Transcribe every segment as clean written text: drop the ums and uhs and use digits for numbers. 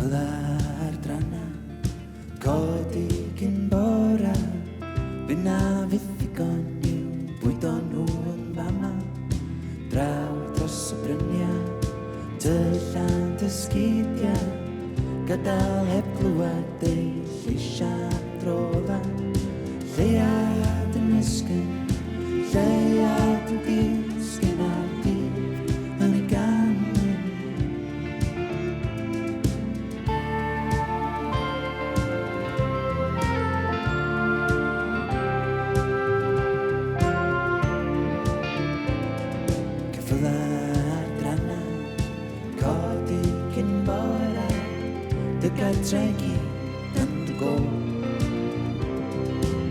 Ceffylau drana, codi cyn bora, bydd na fydd ddigon i'w bwydo nhw yn fama. Draw dros y bryniau, tyllant ysgidiau, gadael heb glwad ei lleisiad drodda. Lleiad yn esgyn, lleiad yn disgyn ar dydd yn ei ganlyn. Ceffylau drana, codi cyn bora, dy gartregi dan dy gol.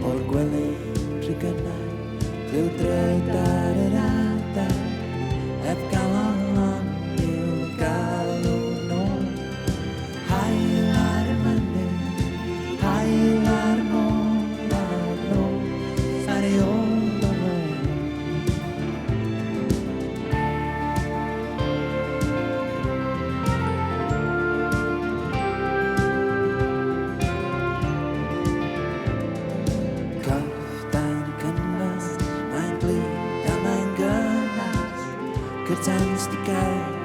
O'r gwely rhygynau, rhyw dred ar yr adar, heb gael olon i'w galw nôl. Hael ar y mynydd, hael ar y môl, ar nôl, ar ei ôl o ôl. Cyrtans di gael